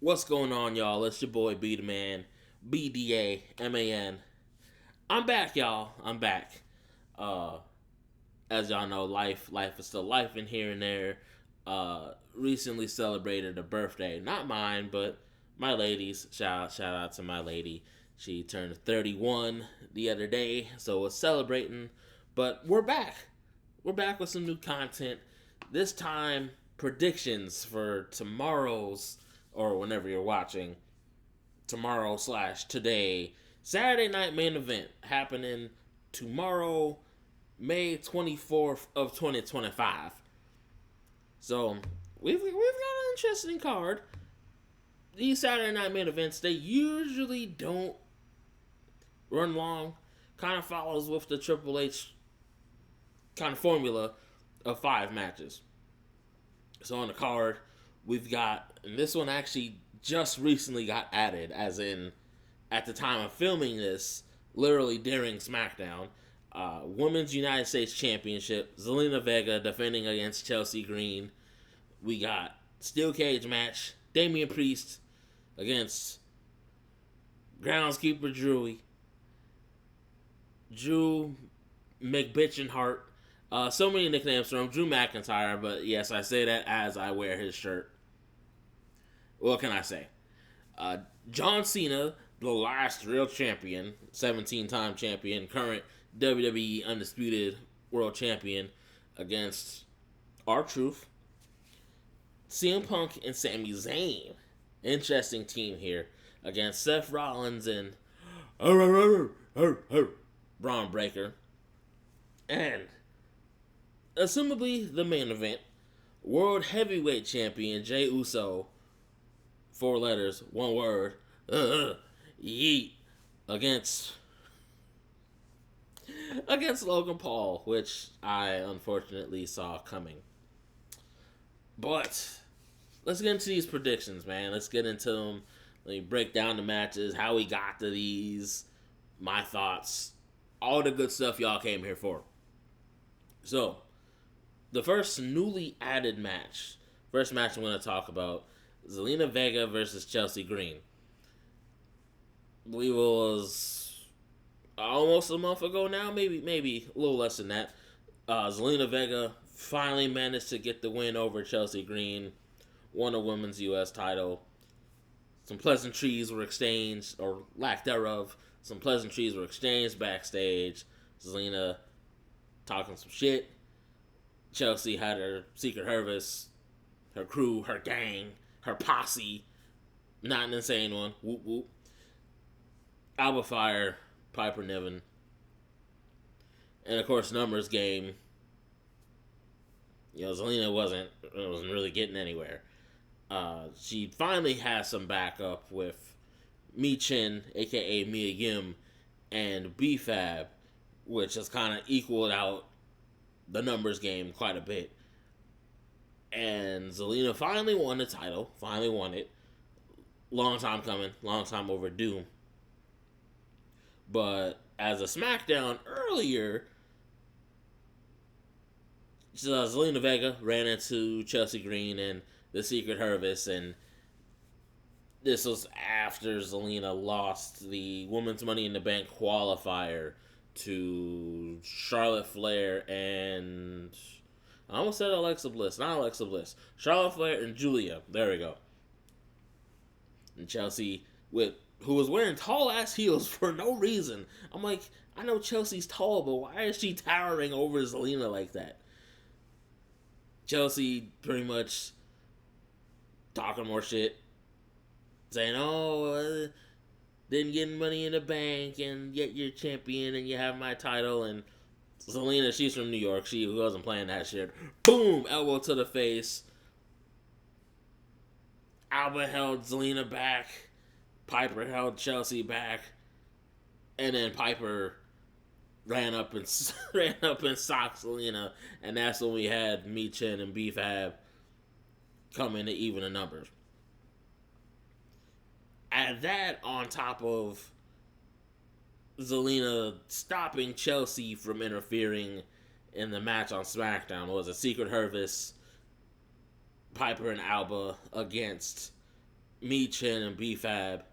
What's going on, y'all? It's your boy BDaMan, BDaMan. I'm back, y'all. I'm back. Uh, as y'all know, life is still life in here and there. Recently celebrated a birthday, not mine, but my lady's. Shout out to my lady. She turned 31 the other day, so we're celebrating. But we're back. We're back with some new content. This time, predictions for tomorrow's or whenever you're watching tomorrow slash today Saturday night main event happening tomorrow, May 24th of 2025. So we've got an interesting card. These Saturday night main events, they usually don't run long. Kind of follows with the Triple H kind of formula of 5 matches. So on the card, we've got, and this one actually just recently got added, as in at the time of filming this, literally during SmackDown. Women's United States Championship, Zelina Vega defending against Chelsea Green. We got steel cage match, Damian Priest against groundskeeper Drew McBitchin Hart. So many nicknames for him. Drew McIntyre, but yes, I say that as I wear his shirt. What can I say? John Cena, the last real champion, 17-time champion, current WWE Undisputed World Champion, against R-Truth, CM Punk, and Sami Zayn. Interesting team here against Seth Rollins and Bron Breakker. And assumably the main event, World Heavyweight Champion Jey Uso, 4 letters, 1 word, yeet, against Logan Paul, which I unfortunately saw coming. But let's get into these predictions, man. Let's get into them. Let me break down the matches, how we got to these, my thoughts, all the good stuff y'all came here for. So, the first newly added match, I'm going to talk about, Zelina Vega versus Chelsea Green. I believe it was almost a month ago now, maybe a little less than that. Zelina Vega finally managed to get the win over Chelsea Green, won a women's U.S. title. Some pleasantries were exchanged, or lack thereof. Some pleasantries were exchanged backstage. Zelina talking some shit. Chelsea had her Secret Service, her crew, her gang, her posse. Not an insane one. Whoop whoop. Alba Fire, Piper Niven. And of course, numbers game. Zelina wasn't really getting anywhere. She finally has some backup with Mi Chin, aka Mia Yim, and B-Fab, which has kind of equaled out the numbers game quite a bit. And Zelina finally won the title. Finally won it. Long time coming. Long time overdue. But as a SmackDown earlier, Zelina Vega ran into Chelsea Green and the Secret Service, and this was after Zelina lost the Women's Money in the Bank qualifier to Charlotte Flair and I almost said Alexa Bliss. Not Alexa Bliss. Charlotte Flair and Julia. There we go. And Chelsea, who was wearing tall-ass heels for no reason. I'm like, I know Chelsea's tall, but why is she towering over Zelina like that? Chelsea pretty much talking more shit. Saying, didn't get money in the bank, and yet you're champion, and you have my title, and Zelina, she's from New York. She wasn't playing that shit. Boom! Elbow to the face. Alba held Zelina back. Piper held Chelsea back. And then Piper ran up and socked Zelina. And that's when we had Mi Chin and B-Fab come in to even the numbers. Add that on top of Zelina stopping Chelsea from interfering in the match on SmackDown. Was a Secret Service, Piper and Alba against Me, Chin, and B-Fab.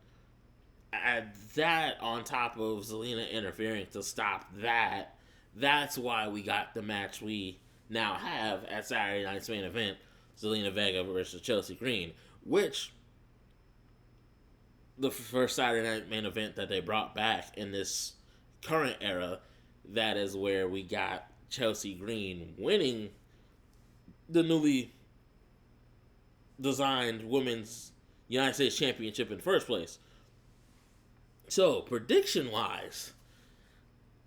Add that on top of Zelina interfering to stop that. That's why we got the match we now have at Saturday night's main event, Zelina Vega versus Chelsea Green, which the first Saturday night main event that they brought back in this current era, that is where we got Chelsea Green winning the newly designed Women's United States Championship in the first place. So, prediction-wise,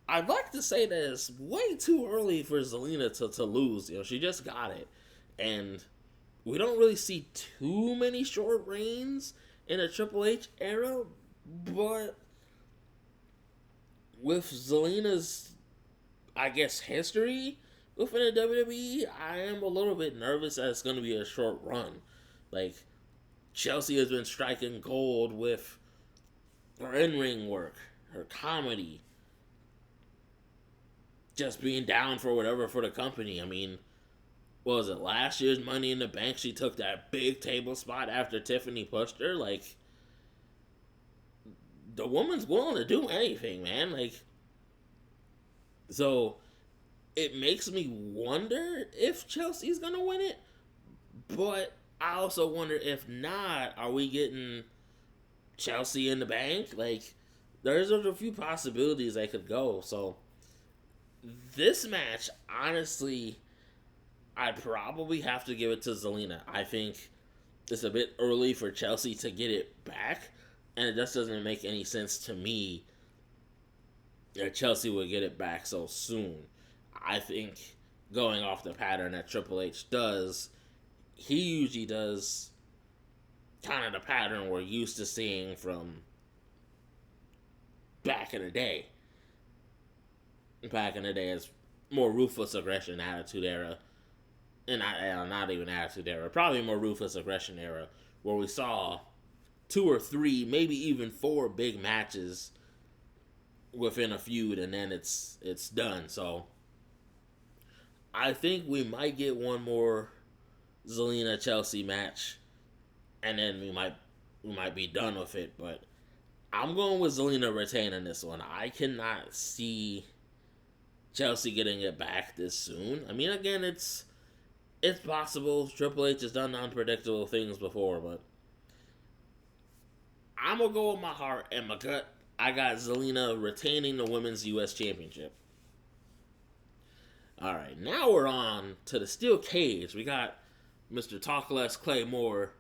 I'd like to say that it's way too early for Zelina to lose. You know, she just got it. And we don't really see too many short reigns in a Triple H era, but with Zelina's, I guess, history within the WWE, I am a little bit nervous that it's going to be a short run. Like, Chelsea has been striking gold with her in-ring work, her comedy, just being down for whatever for the company. I mean, what was it, last year's Money in the Bank, she took that big table spot after Tiffany pushed her. Like, the woman's willing to do anything, man. Like, so it makes me wonder if Chelsea's gonna win it, but I also wonder if not, are we getting Chelsea in the bank? Like, there's a few possibilities they could go. So this match, honestly, I'd probably have to give it to Zelina. I think it's a bit early for Chelsea to get it back, and it just doesn't make any sense to me that Chelsea would get it back so soon. I think going off the pattern that Triple H does, he usually does kind of the pattern we're used to seeing from back in the day. Back in the day, it's more ruthless aggression attitude era. And not even attitude era. Probably more ruthless aggression era, where we saw 2 or 3, maybe even 4 big matches within a feud, and then it's done. So I think we might get one more Zelina Chelsea match, and then we might be done with it. But I'm going with Zelina retaining this one. I cannot see Chelsea getting it back this soon. I mean, again, it's possible. Triple H has done unpredictable things before, but I'm going to go with my heart and my gut. I got Zelina retaining the Women's U.S. Championship. Alright, now we're on to the steel cage. We got Mr. Talk Less Claymore,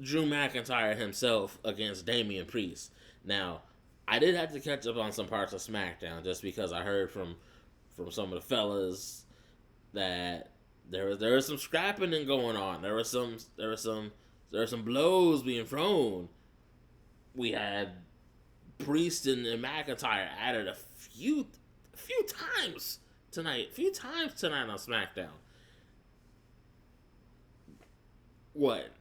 Drew McIntyre himself against Damian Priest. Now, I did have to catch up on some parts of SmackDown just because I heard from some of the fellas that there was some scrapping going on. There were some blows being thrown. We had Priest and McIntyre added a few times tonight. A few times tonight on SmackDown. What?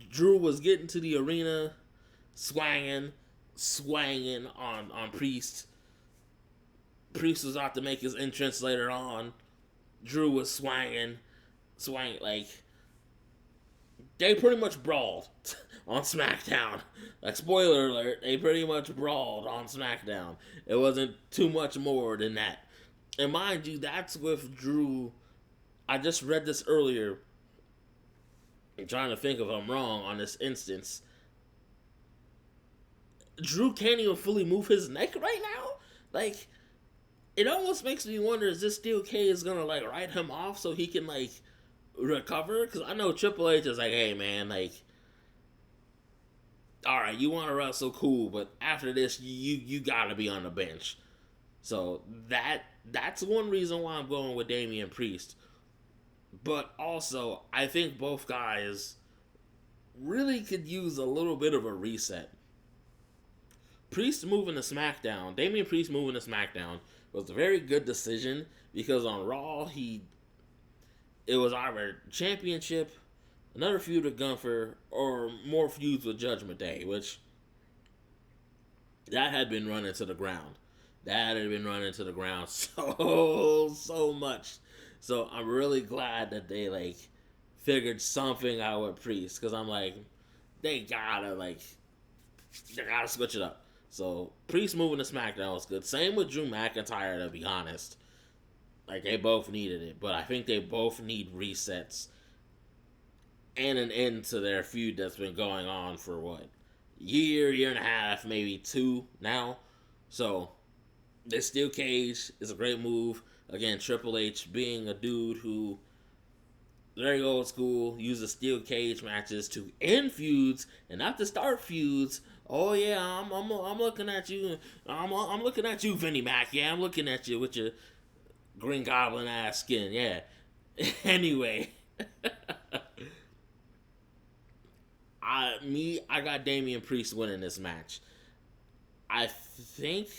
Drew was getting to the arena, swanging on Priest. Priest was out to make his entrance later on. Drew was swanging, like, they pretty much brawled on SmackDown. Like, spoiler alert, they pretty much brawled on SmackDown. It wasn't too much more than that. And mind you, that's with Drew. I just read this earlier. I'm trying to think if I'm wrong on this instance. Drew can't even fully move his neck right now? Like, it almost makes me wonder, is this steel cage gonna, like, write him off so he can, like, recover? Because I know Triple H is like, hey, man, like, alright, you want to wrestle, cool, but after this, you gotta be on the bench. So, that's one reason why I'm going with Damian Priest. But also, I think both guys really could use a little bit of a reset. Priest moving to SmackDown, Damian Priest moving to SmackDown was a very good decision because on Raw, it was either championship, another feud with Gunther, or more feuds with Judgment Day, which that had been running to the ground. That had been running to the ground so much. So I'm really glad that they, like, figured something out with Priest, because I'm like, they gotta switch it up. So Priest moving to SmackDown was good. Same with Drew McIntyre, to be honest. Like, they both needed it, but I think they both need resets and an end to their feud that's been going on for what? Year and a half, maybe 2 now. So this steel cage is a great move. Again, Triple H being a dude who very old school, uses steel cage matches to end feuds and not to start feuds. Oh yeah, I'm looking at you. I'm looking at you, Vinnie Mac. Yeah, I'm looking at you with your Green Goblin ass skin. Yeah. Anyway, I got Damian Priest winning this match. I think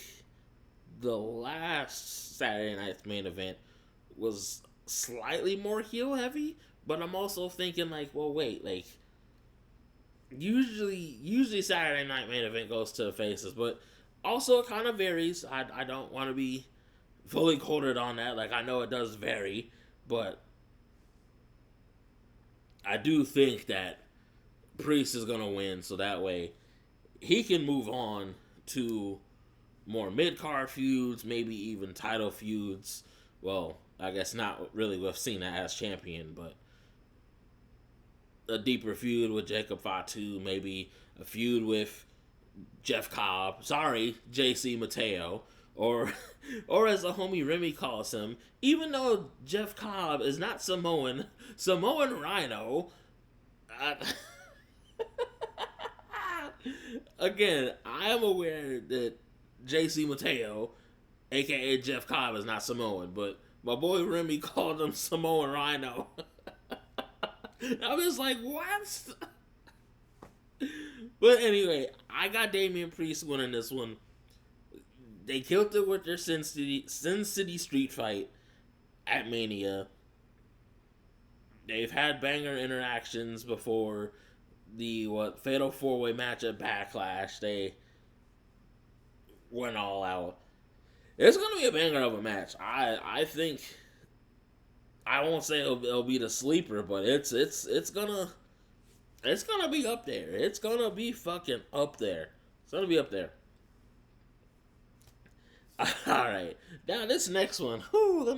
the last Saturday Night's main event was slightly more heel heavy, but I'm also thinking like, well, wait, like usually Saturday Night main event goes to the faces, but also it kind of varies. I don't want to be fully quoted on that. Like, I know it does vary, but I do think that Priest is gonna win, so that way he can move on to more mid-card feuds, maybe even title feuds. Well, I guess not really with Cena as champion, but a deeper feud with Jacob Fatu, maybe a feud with Jeff Cobb, JC Mateo, or as the homie Remy calls him, even though Jeff Cobb is not Samoan Rhino. Again, I am aware that JC Mateo, aka Jeff Cobb, is not Samoan, but my boy Remy called him Samoan Rhino. I was like, what? But anyway, I got Damian Priest winning this one. They killed it with their Sin City Street fight at Mania. They've had banger interactions before. The Fatal 4-Way match at Backlash, they went all out. It's gonna be a banger of a match. I think, I won't say it'll be the sleeper, but it's gonna be up there. It's gonna be fucking up there. It's gonna be up there. Alright. Now this next one. Oh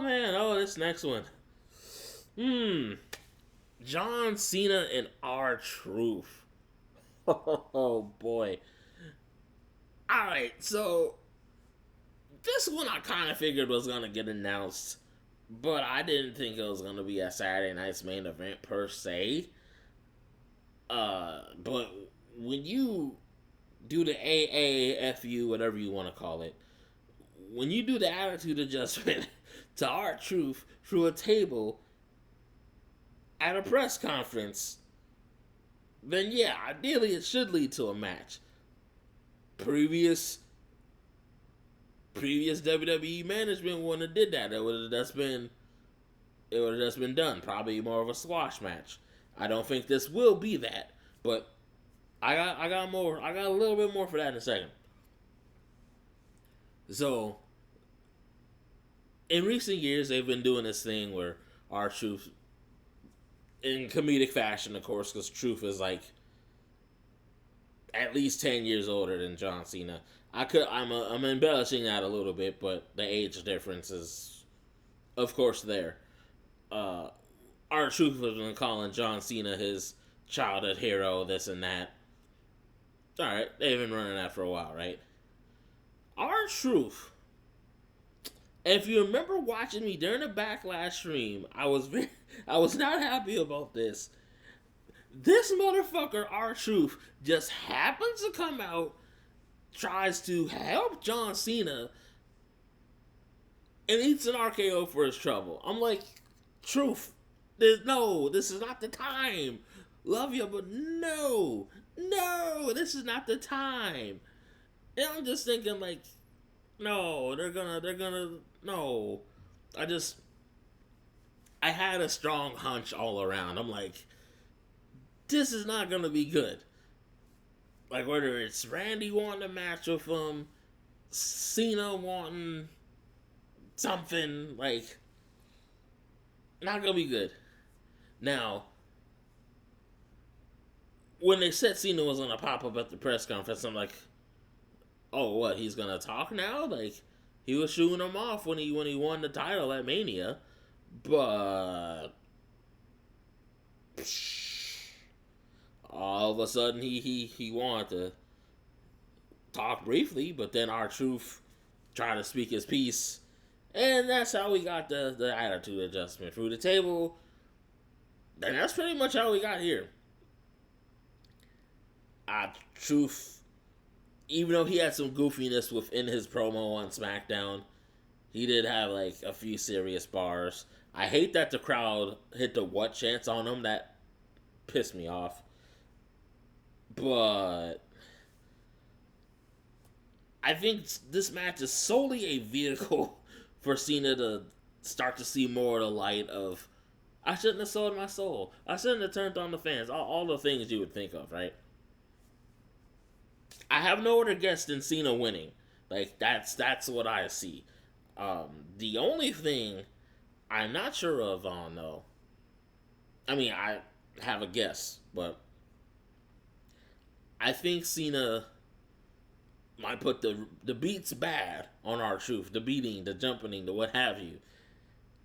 man, this next one. John Cena and R-Truth. Oh boy. Alright, so this one I kind of figured was going to get announced, but I didn't think it was going to be a Saturday Night's main event per se. But when you do the AAFU, whatever you want to call it, when you do the attitude adjustment to R-Truth through a table at a press conference, then yeah, ideally it should lead to a match. Previous WWE management wouldn't have did that. It would have just been done. Probably more of a squash match. I don't think this will be that, but I got more. I got a little bit more for that in a second. So, in recent years, they've been doing this thing where R-Truth, in comedic fashion, of course, because Truth is like at least 10 years older than John Cena. I'm embellishing that a little bit, but the age difference is, of course, there. R-Truth has been calling John Cena his childhood hero, this and that. Alright, they've been running that for a while, right? R-Truth, if you remember watching me during the Backlash stream, I was not happy about this. This motherfucker, R-Truth, just happens to come out, tries to help John Cena, and eats an RKO for his trouble. I'm like, Truth, this is not the time. Love you, but no, this is not the time. And I'm just thinking like, no, they're gonna, no. I had a strong hunch all around. I'm like, this is not gonna be good. Like, whether it's Randy wanting a match with him, Cena wanting something, like, not gonna be good. Now, when they said Cena was gonna pop up at the press conference, I'm like, oh, what? He's gonna talk now? Like, he was shooing him off when he won the title at Mania, but all of a sudden he wanted to talk briefly, but then R-Truth tried to speak his piece, and that's how we got the attitude adjustment through the table, and that's pretty much how we got here. Truth, even though he had some goofiness within his promo on SmackDown, he did have like a few serious bars. I hate that the crowd hit the what chants on him. That pissed me off. But I think this match is solely a vehicle for Cena to start to see more of the light of, I shouldn't have sold my soul. I shouldn't have turned on the fans. All the things you would think of, right? I have no other guess than Cena winning. Like, that's what I see. The only thing I'm not sure of on, though, I mean, I have a guess, but I think Cena might put the beats bad on R-Truth, the beating, the jumping, the what have you.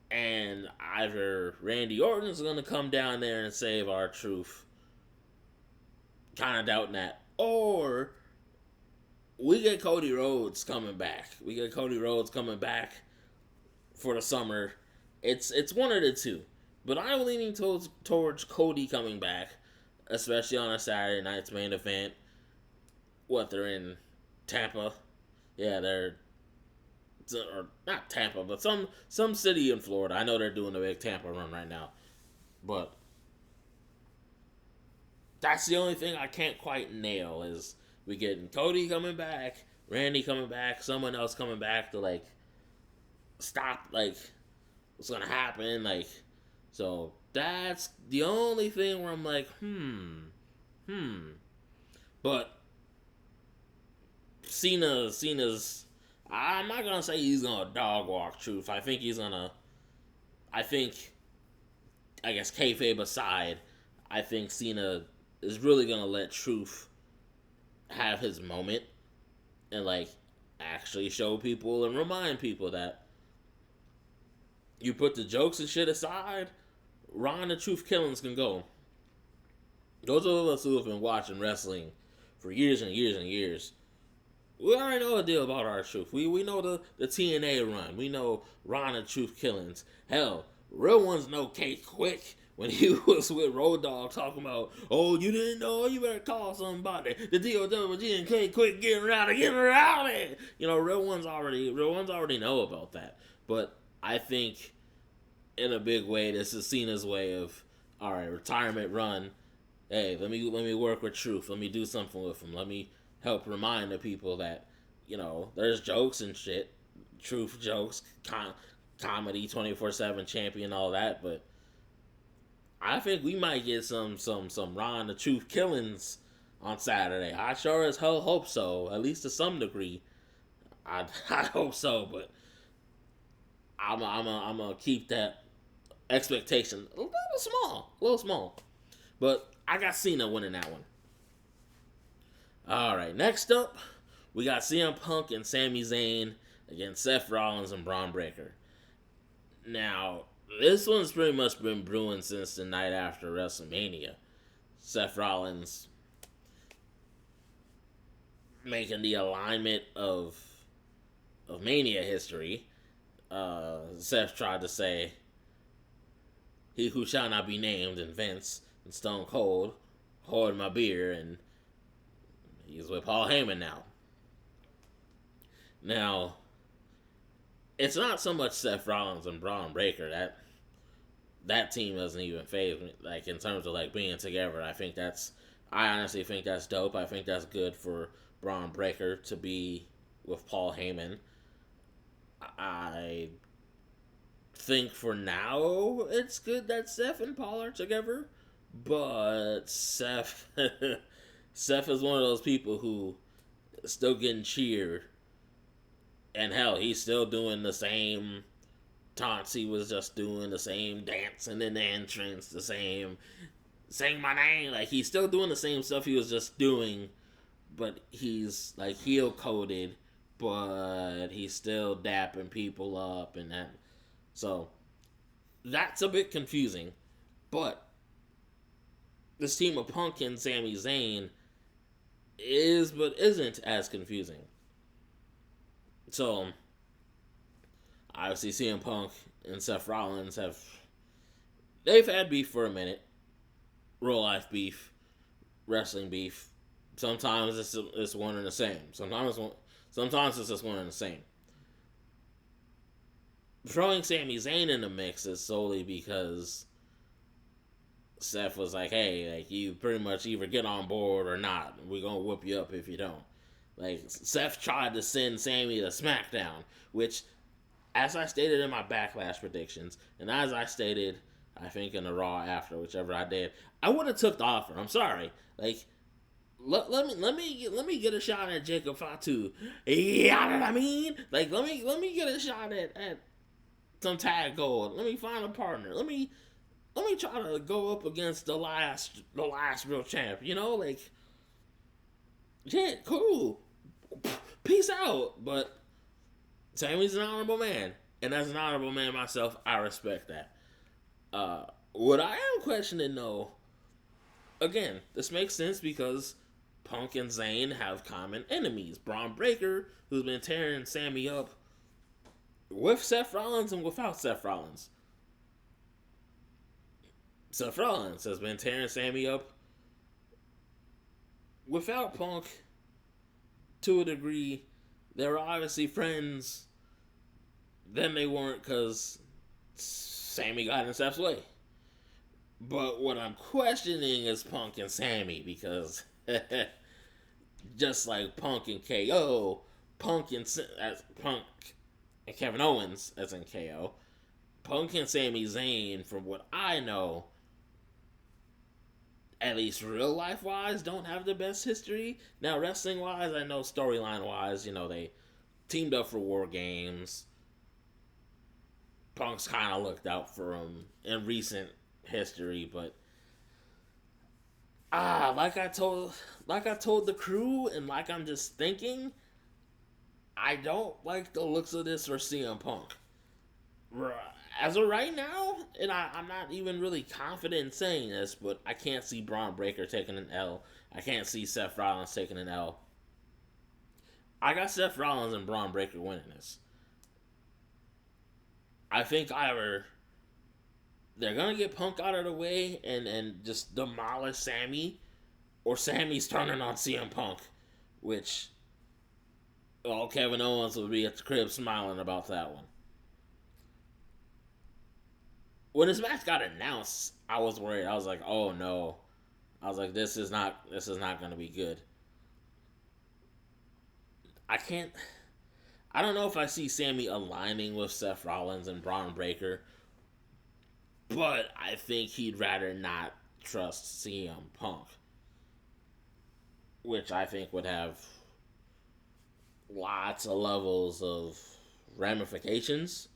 And either Randy Orton's going to come down there and save R-Truth, kind of doubting that, or we get Cody Rhodes coming back. We get Cody Rhodes coming back for the summer. It's one of the two. But I'm leaning towards Cody coming back, especially on a Saturday night's main event. They're in Tampa. Yeah, they're, or not Tampa, but some city in Florida. I know they're doing a big Tampa run right now. But that's the only thing I can't quite nail is we getting Cody coming back, Randy coming back, someone else coming back to, like, stop, like, what's going to happen, like, so that's the only thing where I'm like, But Cena's, I'm not going to say he's going to dog walk Truth. I think he's going to, I guess kayfabe aside, I think Cena is really going to let Truth have his moment and, like, actually show people and remind people that you put the jokes and shit aside, Ron and Truth Killings can go. Those of us who have been watching wrestling for years and years and years, we already know a deal about R-Truth. We know the TNA run. We know Ron and Truth Killings. Hell, Real Ones know Kate Quick when he was with Road Dogg talking about, oh, you didn't know, you better call somebody. The DOWG and Kate Quick getting rowdy. You know, Real Ones already know about that. But I think in a big way, this is Cena's way of, all right, retirement run. Hey, let me work with Truth. Let me do something with him. Let me help remind the people that, you know, there's jokes and shit. Truth jokes, comedy, 24/7 champion, all that. But I think we might get some Ron the Truth Killings on Saturday. I sure as hell hope so, at least to some degree. I hope so, but I'm gonna keep that expectation a little small. But I got Cena winning that one. All right, next up, we got CM Punk and Sami Zayn against Seth Rollins and Bron Breakker. Now, this one's pretty much been brewing since the night after WrestleMania. Seth Rollins making the alignment of Mania history. Seth tried to say, he who shall not be named, and Vince and Stone Cold holding my beer, and he's with Paul Heyman now. Now, it's not so much Seth Rollins and Bron Breakker. That team doesn't even faze me, like, in terms of, like, being together. I honestly think that's dope. I think that's good for Bron Breakker to be with Paul Heyman. I think for now it's good that Seth and Paul are together, but Seth is one of those people who is still getting cheered, and hell, he's still doing the same taunts he was just doing, the same dancing in the entrance, the same saying my name. Like, he's still doing the same stuff he was just doing, but he's, like, heel-coded, but he's still dapping people up and that. So, that's a bit confusing. But this team of Punk and Sami Zayn is but isn't as confusing. So, obviously CM Punk and Seth Rollins they've had beef for a minute. Real life beef, wrestling beef. Sometimes it's one and the same. Sometimes it's just one and the same. Throwing Sami Zayn in the mix is solely because Seth was like, hey, like, you pretty much either get on board or not. We're going to whoop you up if you don't. Like, Seth tried to send Sami to SmackDown, which, as I stated in my Backlash predictions, and as I stated, I think in the Raw after, whichever I did, I would have took the offer. I'm sorry. Like, let me get a shot at Jacob Fatu. You know what I mean? Like, let me get a shot at some tag gold. Let me find a partner. Let me try to go up against the last real champ. You know, like, yeah, cool. Peace out. But Sami's an honorable man, and as an honorable man myself, I respect that. What I am questioning, though, again, this makes sense because Punk and Zayn have common enemies. Bron Breakker, who's been tearing Sami up with Seth Rollins and without Seth Rollins. Seth Rollins has been tearing Sami up without Punk to a degree. They were obviously friends. Then they weren't because Sami got in Seth's way. But what I'm questioning is Punk and Sami, because just like Punk and KO, Punk and Kevin Owens as in KO, Punk and Sami Zayn, from what I know, at least real life wise, don't have the best history. Now, wrestling wise, I know storyline wise, you know, they teamed up for War Games. Punk's kind of looked out for him in recent history, but like I told the crew, and like I'm just thinking, I don't like the looks of this for CM Punk. As of right now, and I'm not even really confident in saying this, but I can't see Bron Breakker taking an L. I can't see Seth Rollins taking an L. I got Seth Rollins and Bron Breakker winning this. I think either they're going to get Punk out of the way and just demolish Sami, or Sami's turning on CM Punk, which, well, Kevin Owens will be at the crib smiling about that one. When this match got announced, I was worried. I was like, oh no. I was like, this is not going to be good. I don't know if I see Sami aligning with Seth Rollins and Bron Breakker, but I think he'd rather not trust CM Punk, which I think would have lots of levels of ramifications,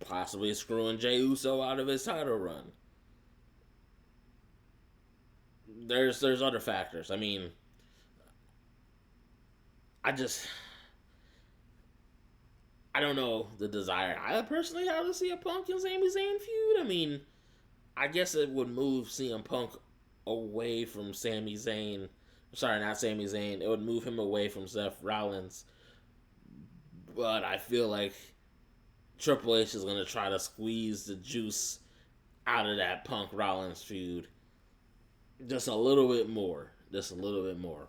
possibly screwing Jey Uso out of his title run. There's other factors. I mean, I don't know the desire I personally have to see a Punk and Sami Zayn feud. I mean, I guess it would move CM Punk away from Sami Zayn. Sorry, not Sami Zayn. It would move him away from Seth Rollins. But I feel like Triple H is going to try to squeeze the juice out of that Punk Rollins feud just a little bit more. Just a little bit more.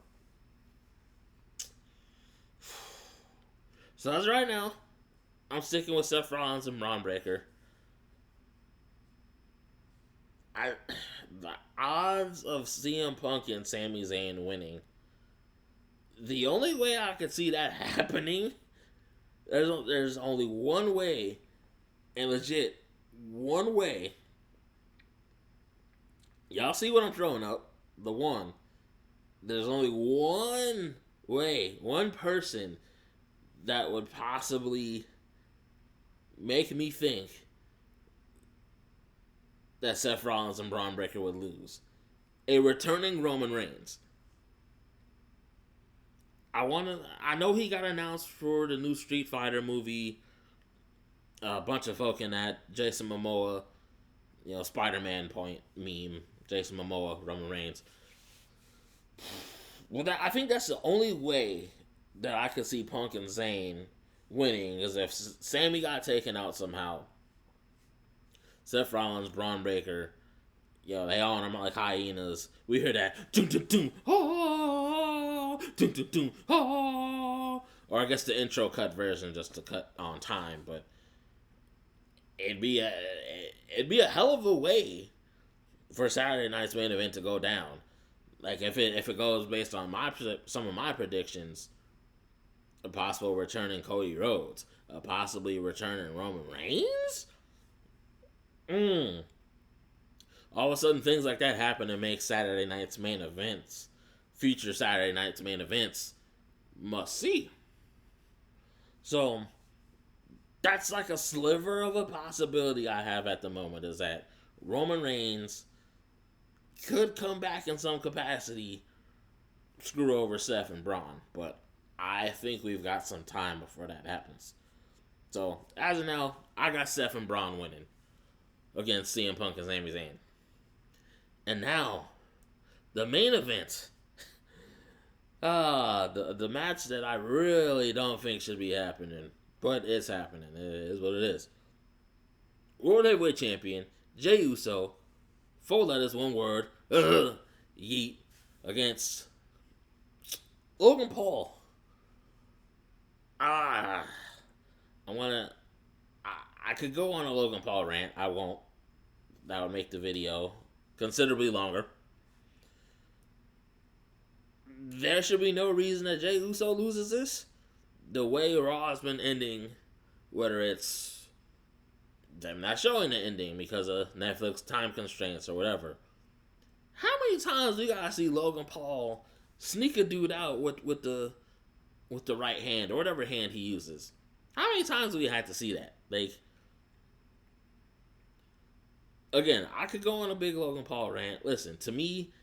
So as right now, I'm sticking with Seth Rollins and Bron Breakker. The odds of CM Punk and Sami Zayn winning, the only way I could see that happening, there's only one way, and legit one way. Y'all see what I'm throwing up? The one. There's only one way, one person that would possibly make me think that Seth Rollins and Bron Breakker would lose. A returning Roman Reigns. I know he got announced for the new Street Fighter movie. A bunch of folk in that. Jason Momoa, Spider-Man point meme. Jason Momoa, Roman Reigns. Well, I think that's the only way that I could see Punk and Zayn winning, is if Sami got taken out somehow. Seth Rollins, Bron Breakker, they all on them like hyenas. We hear that, doom, doom, doom, oh, doom, doom, doom, oh. Or I guess the intro cut version just to cut on time, but it'd be a hell of a way for Saturday night's main event to go down. Like if it goes based on some of my predictions, a possible returning Cody Rhodes, a possibly returning Roman Reigns. All of a sudden, things like that happen and make Saturday night's main events, future Saturday night's main events, must see. So that's like a sliver of a possibility I have at the moment, is that Roman Reigns could come back in some capacity, screw over Seth and Bron, but I think we've got some time before that happens. So, as of now, I got Seth and Bron winning against CM Punk and Sami Zayn. And now, the main event. The match that I really don't think should be happening, but it's happening. It is what it is. World Heavyweight Champion, Jey Uso, 4 letters, 1 word, yeet, against Logan Paul. I could go on a Logan Paul rant. I won't. That would make the video considerably longer. There should be no reason that Jey Uso loses this. The way Raw has been ending, whether it's them not showing the ending because of Netflix time constraints or whatever. How many times we gotta see Logan Paul sneak a dude out with the right hand or whatever hand he uses? How many times do we have to see that? Like, again, I could go on a big Logan Paul rant. Listen, to me,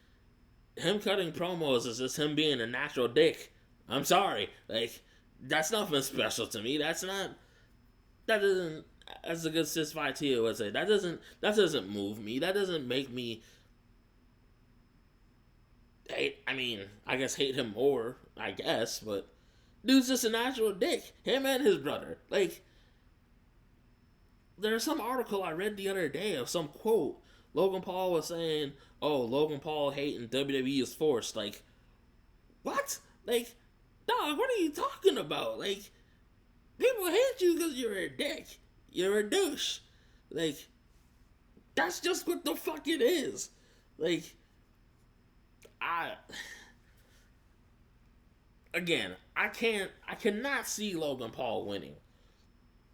him cutting promos is just him being a natural dick. I'm sorry. Like, that's nothing special to me. That's a good sis fight Tia would say. That doesn't move me. That doesn't make me hate him more, I guess, but dude's just a natural dick. Him and his brother. Like, there's some article I read the other day of some quote. Logan Paul was saying, "Oh, Logan Paul hating WWE is forced." Like, what? Like, dog, what are you talking about? Like, people hate you because you're a dick. You're a douche. Like, that's just what the fuck it is. Like, I cannot see Logan Paul winning.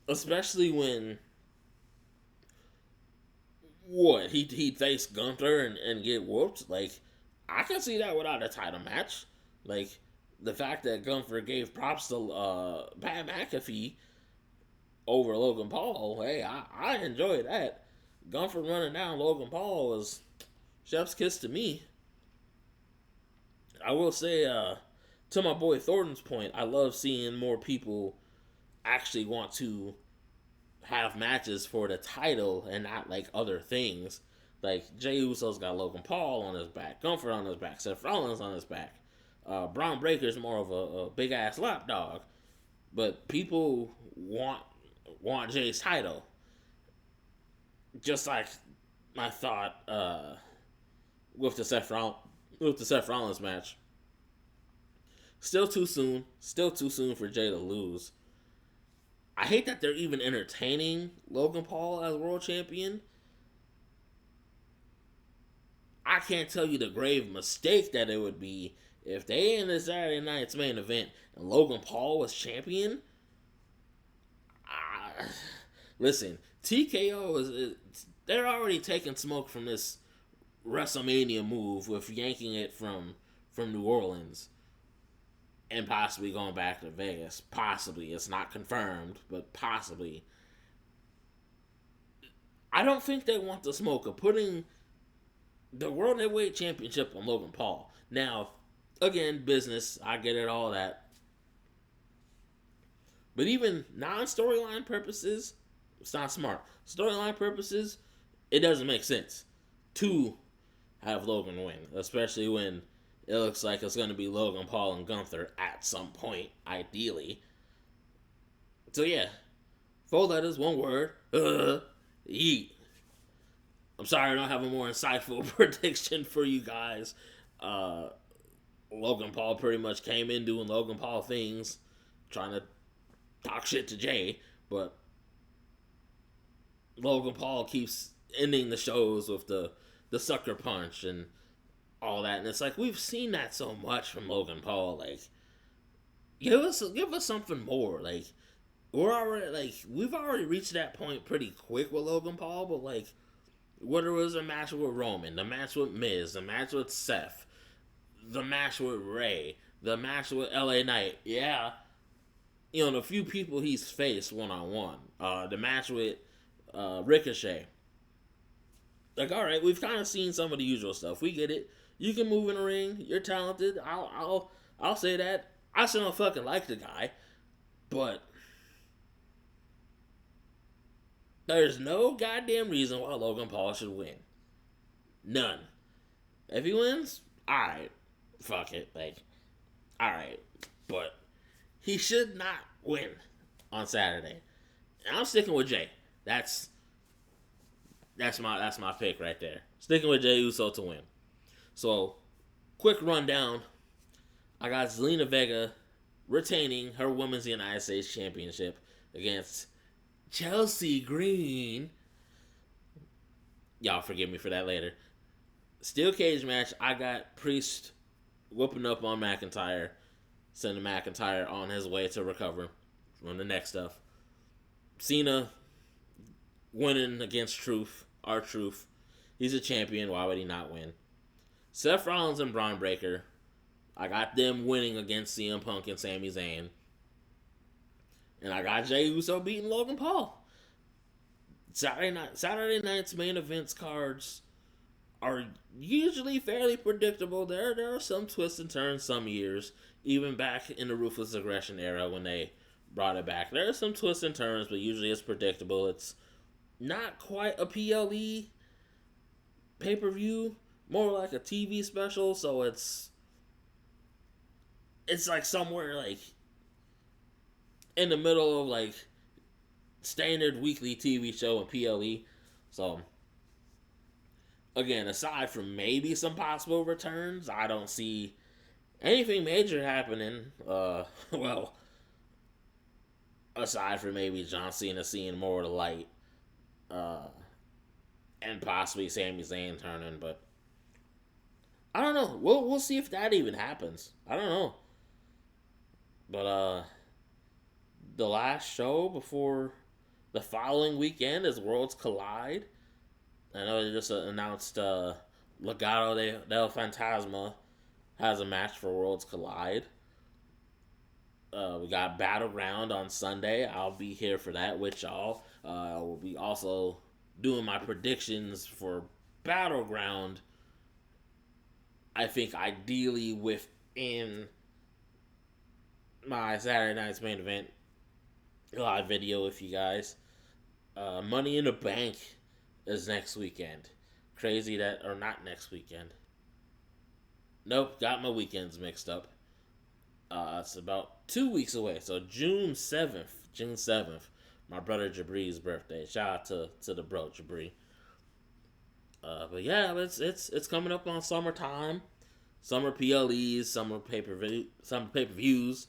Especially when he'd face Gunther and get whooped. Like, I can see that without a title match. Like, the fact that Gunther gave props to Pat McAfee over Logan Paul, hey, I enjoy that. Gunther running down Logan Paul was chef's kiss to me. I will say, to my boy Thornton's point, I love seeing more people actually want to have matches for the title and not like other things. Like, Jey Uso's got Logan Paul on his back, Gunther on his back, Seth Rollins on his back. Bron Breakker's more of a big ass lapdog, but people want Jay's title. Just like I thought with the Seth Rollins match. Still too soon for Jay to lose. I hate that they're even entertaining Logan Paul as world champion. I can't tell you the grave mistake that it would be if they in the Saturday night's main event and Logan Paul was champion. Listen, TKO they're already taking smoke from this WrestleMania move with yanking it from New Orleans and possibly going back to Vegas. Possibly. It's not confirmed, but possibly. I don't think they want the smoke of putting the World Heavyweight Championship on Logan Paul. Now, again, business, I get it, all that. But even non-storyline purposes, it's not smart. Storyline purposes, it doesn't make sense to have Logan win, especially when it looks like it's going to be Logan Paul and Gunther at some point, ideally. So yeah, 4 letters, 1 word. Yeet. I'm sorry I don't have a more insightful prediction for you guys. Logan Paul pretty much came in doing Logan Paul things, trying to talk shit to Jay, but Logan Paul keeps ending the shows with the sucker punch and all that, and it's like we've seen that so much from Logan Paul. Like, give us something more. Like, we've already reached that point pretty quick with Logan Paul, but like, whether it was a match with Roman, the match with Miz, the match with Seth, the match with Ray, the match with LA Knight, yeah. You know, the few people he's faced one-on-one. The match with Ricochet. Like, alright, we've kind of seen some of the usual stuff. We get it. You can move in the ring. You're talented. I'll say that. I still don't fucking like the guy. But there's no goddamn reason why Logan Paul should win. None. If he wins, alright. Fuck it. Like, alright. But he should not win on Saturday. And I'm sticking with Jay. That's my pick right there. Sticking with Jey Uso to win. So, quick rundown. I got Zelina Vega retaining her Women's United States Championship against Chelsea Green. Y'all forgive me for that later. Steel cage match. I got Priest whooping up on McIntyre, sending McIntyre on his way to recover from the neck stuff. Cena winning against Truth, our Truth. He's a champion. Why would he not win? Seth Rollins and Bron Breakker. I got them winning against CM Punk and Sami Zayn. And I got Jey Uso beating Logan Paul. Saturday night's main events cards are usually fairly predictable. There are some twists and turns some years. Even back in the Ruthless Aggression era when they brought it back. There are some twists and turns, but usually it's predictable. It's not quite a PLE pay-per-view. More like a TV special, so it's like somewhere like in the middle of like standard weekly TV show and PLE. So again, aside from maybe some possible returns, I don't see anything major happening. Well, aside from maybe John Cena seeing more of the light, and possibly Sami Zayn turning, but I don't know. We'll see if that even happens. I don't know. But the last show before the following weekend is Worlds Collide. I know they just announced Legado del Fantasma has a match for Worlds Collide. We got Battleground on Sunday. I'll be here for that with y'all. We'll be also doing my predictions for Battleground. I think ideally within my Saturday night's main event live video with you guys. Money in the Bank is next weekend. Crazy that, or not next weekend. Nope, got my weekends mixed up. It's about 2 weeks away, so June 7th, my brother Jabri's birthday. Shout out to the bro Jabri. But yeah, it's coming up on summertime, summer PLEs, summer pay-per-views.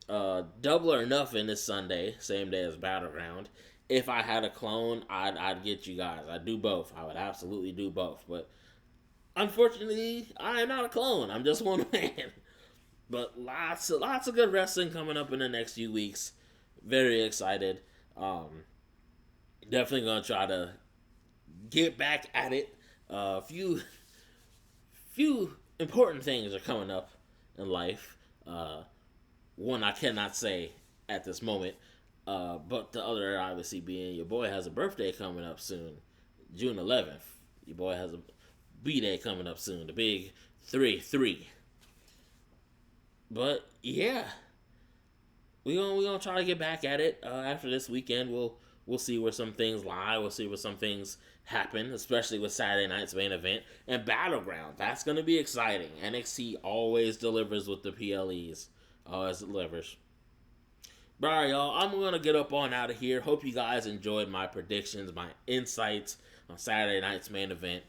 Double or Nothing is Sunday, same day as Battleground. If I had a clone, I'd get you guys. I'd do both. I would absolutely do both. But unfortunately, I am not a clone. I'm just one man. But lots of good wrestling coming up in the next few weeks. Very excited. Definitely gonna try to get back at it. Few important things are coming up in life. One I cannot say at this moment. But the other obviously being your boy has a birthday coming up soon. June 11th. Your boy has a B-Day coming up soon. The big 3-3. But yeah, we gonna try to get back at it after this weekend. We'll see where some things lie. We'll see where some things happen, especially with Saturday night's main event and Battleground. That's gonna be exciting. NXT always delivers with the PLEs. Always delivers. But alright, y'all, I'm gonna get up on out of here. Hope you guys enjoyed my predictions, my insights on Saturday night's main event.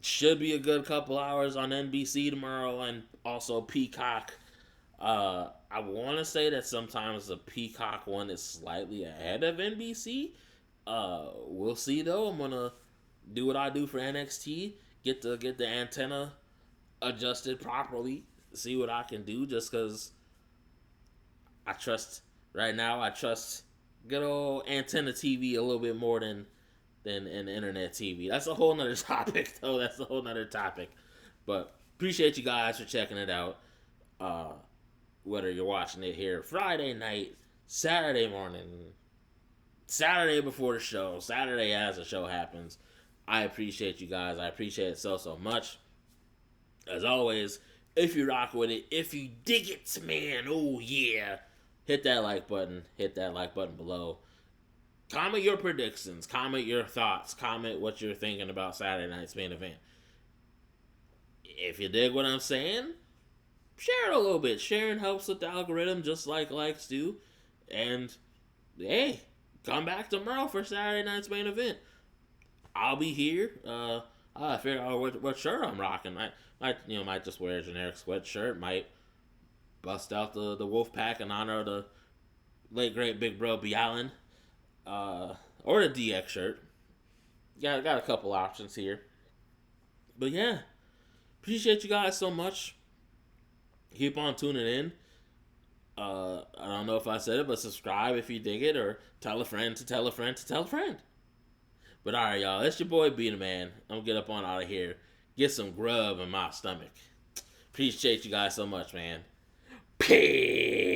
Should be a good couple hours on NBC tomorrow and also Peacock. I want to say that sometimes the Peacock one is slightly ahead of NBC. We'll see though. I'm gonna do what I do for NXT. Get the antenna adjusted properly. See what I can do. Just because I trust good old antenna TV a little bit more than in internet TV. That's a whole nother topic, though. That's a whole nother topic. But appreciate you guys for checking it out. Whether you're watching it here Friday night, Saturday morning, Saturday before the show, Saturday as the show happens, I appreciate you guys. I appreciate it so much. As always, if you rock with it, if you dig it, man, oh yeah, hit that like button. Hit that like button below. Comment your predictions. Comment your thoughts. Comment what you're thinking about Saturday night's main event. If you dig what I'm saying, share it a little bit. Sharing helps with the algorithm just like likes do. And, hey, come back tomorrow for Saturday night's main event. I'll be here. I figure out what shirt I'm rocking. I might just wear a generic sweatshirt. Might bust out the Wolfpack in honor of the late, great Big Bro BDaMan. Or the DX shirt. Got a couple options here. But yeah, appreciate you guys so much. Keep on tuning in. I don't know if I said it, but subscribe if you dig it, or tell a friend to tell a friend to tell a friend. But alright, y'all, it's your boy BDaMan. I'm gonna get up on out of here. Get some grub in my stomach. Appreciate you guys so much, man. Peace.